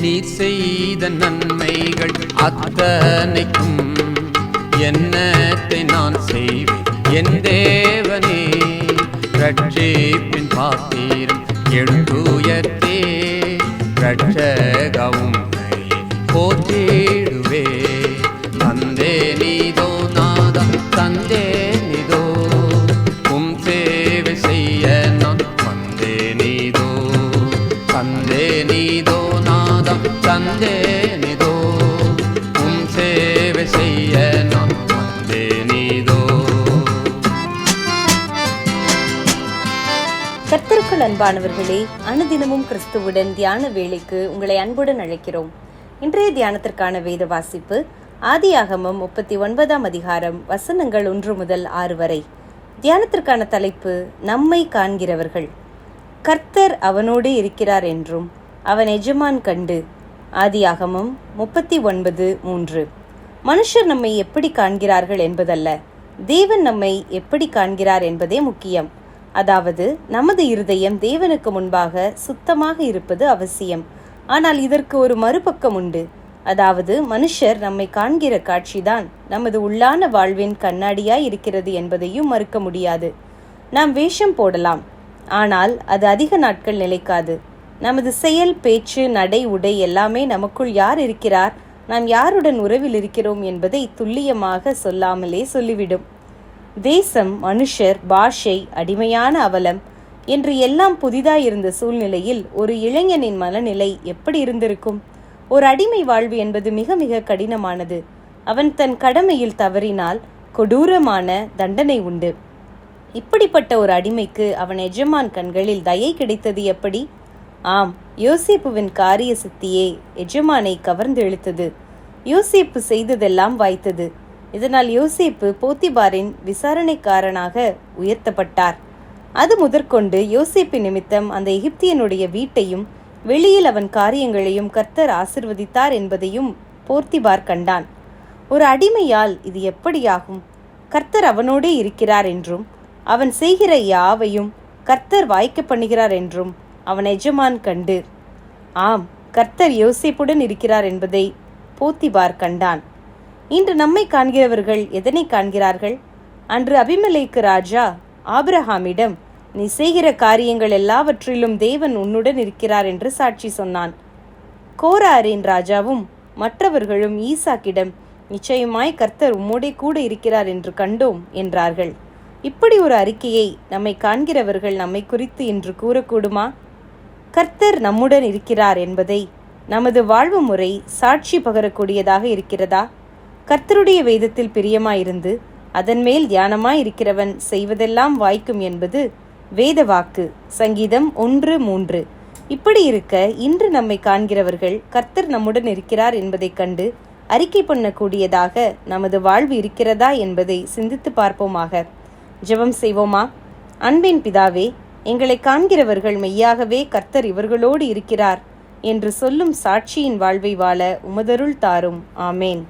நீர் செய்த நன்மைகள் அத்தனைக்கும் என்னத்தை நான் செய்வேன் என் தேவனே. ரட்சிப்பின் பாத்திரம் எழுந்துயர்த்தே ரட்சகவும் போற்றிடுவே. தந்தே நீதோ நாதா தந்தே நீதோ உம் சேவை செய்ய நான் வந்தே நீதோ. தந்தே நீதோ நாதா தந்தே நீதோ உம் சேவை செய்ய நான் வந்தே நீதோ. கர்த்தருக்குள் அன்பானவர்களே, அனுதினமும் கிறிஸ்துவுடன் தியான வேளைக்கு உங்களை அன்புடன் அழைக்கிறோம். இன்றைய தியானத்திற்கான வேத வாசிப்பு ஆதியாகமம் 39ஆம் அதிகாரம் வசனங்கள் 1 முதல் 6 வரை. தியானத்திற்கான தலைப்பு நம்மை காண்கிறவர்கள். கர்த்தர் அவனோடு இருக்கிறார் என்றும் அவன் எஜமான் கண்டு. ஆதியாகமம் 39:3. மனுஷர் நம்மை எப்படி காண்கிறார்கள் என்பதல்ல, தேவன் நம்மை எப்படி காண்கிறார் என்பதே முக்கியம். அதாவது நமது இருதயம் தேவனுக்கு முன்பாக சுத்தமாக இருப்பது அவசியம். ஆனால் இதற்கு ஒரு மறுபக்கம் உண்டு. அதாவது மனுஷர் நம்மை காண்கிற காட்சிதான் நமது உள்ளான வாழ்வின் கண்ணாடியாய் இருக்கிறது என்பதையும் மறுக்க முடியாது. நாம் வேஷம் போடலாம், ஆனால் அது அதிக நாட்கள் நிலைக்காது. நமது செயல், பேச்சு, நடை, உடை எல்லாமே நமக்குள் யார் இருக்கிறார், நாம் யாருடன் உறவில் இருக்கிறோம் என்பதை துல்லியமாக சொல்லாமலே சொல்லிவிடும். தேசம், மனுஷர், பாஷை, அடிமையான அவலம் என்று எல்லாம் புதிதாயிருந்த சூழ்நிலையில் ஒரு இளைஞனின் மனநிலை எப்படி இருந்திருக்கும்? ஒரு அடிமை வாழ்வு என்பது மிக மிக கடினமானது. அவன் தன் கடமையில் தவறினால் கொடூரமான தண்டனை உண்டு. இப்படிப்பட்ட ஒரு அடிமைக்கு அவன் எஜமான் கண்களில் தயை கிடைத்தது எப்படி? ஆம், யோசேப்புவின் காரிய சித்தியே எஜமானை கவர்ந்து இழுத்தது. யோசேப்பு செய்ததெல்லாம் வாய்த்தது. இதனால் யோசேப்பு போத்திபாரின் விசாரணைக்காரனாக உயர்த்தப்பட்டார். அது முதற்கொண்டு யோசேப்பு நிமித்தம் அந்த எகிப்தியனுடைய வீட்டையும் வெளியில் அவன் காரியங்களையும் கர்த்தர் ஆசிர்வதித்தார் என்பதையும் போத்திபார் கண்டான். ஒரு அடிமையால் இது எப்படியாகும்? கர்த்தர் அவனோடே இருக்கிறார் என்றும் அவன் செய்கிற யாவையும் கர்த்தர் வாய்க்க பண்ணுகிறார் என்றும் அவன் எஜமான் கண்டு. ஆம், கர்த்தர் யோசேப்புடன் இருக்கிறார் என்பதை போத்திபார் கண்டான். இன்று நம்மை காண்கிறவர்கள் எதனை காண்கிறார்கள்? அன்று அபிமெலேக்கு ராஜா ஆபிரகாமிடம், நீ செய்கிற காரியங்கள் எல்லாவற்றிலும் தேவன் உன்னுடன் இருக்கிறார் என்று சாட்சி சொன்னான். கோராரின் ராஜாவும் மற்றவர்களும் ஈசாக்கிடம், நிச்சயமாய் கர்த்தர் உம்மோடே கூட இருக்கிறார் என்று கண்டோம் என்றார்கள். இப்படி ஒரு அறிக்கையை நம்மை காண்கிறவர்கள் நம்மை குறித்து இன்று கூறக்கூடுமா? கர்த்தர் நம்முடன் இருக்கிறார் என்பதை நமது வாழ்வு முறை சாட்சி பகரக்கூடியதாக இருக்கிறதா? கர்த்தருடைய வேதத்தில் பிரியமாயிருந்து அதன் மேல் தியானமாயிருக்கிறவன் செய்வதெல்லாம் வாய்க்கும் என்பது வேத வாக்கு. சங்கீதம் 1:3. இப்படி இருக்க இன்று நம்மை காண்கிறவர்கள் கர்த்தர் நம்முடன் இருக்கிறார் என்பதை கண்டு அறிக்கை பண்ணக்கூடியதாக நமது வாழ்வு இருக்கிறதா என்பதை சிந்தித்து பார்ப்போமாக. ஜெபம் செய்வோமா? அன்பின் பிதாவே, எங்களை காண்கிறவர்கள் மெய்யாகவே கர்த்தர் இவர்களோடு இருக்கிறார் என்று சொல்லும் சாட்சியின் வாழ்வை வாழ உமதருள் தாரும். ஆமேன்.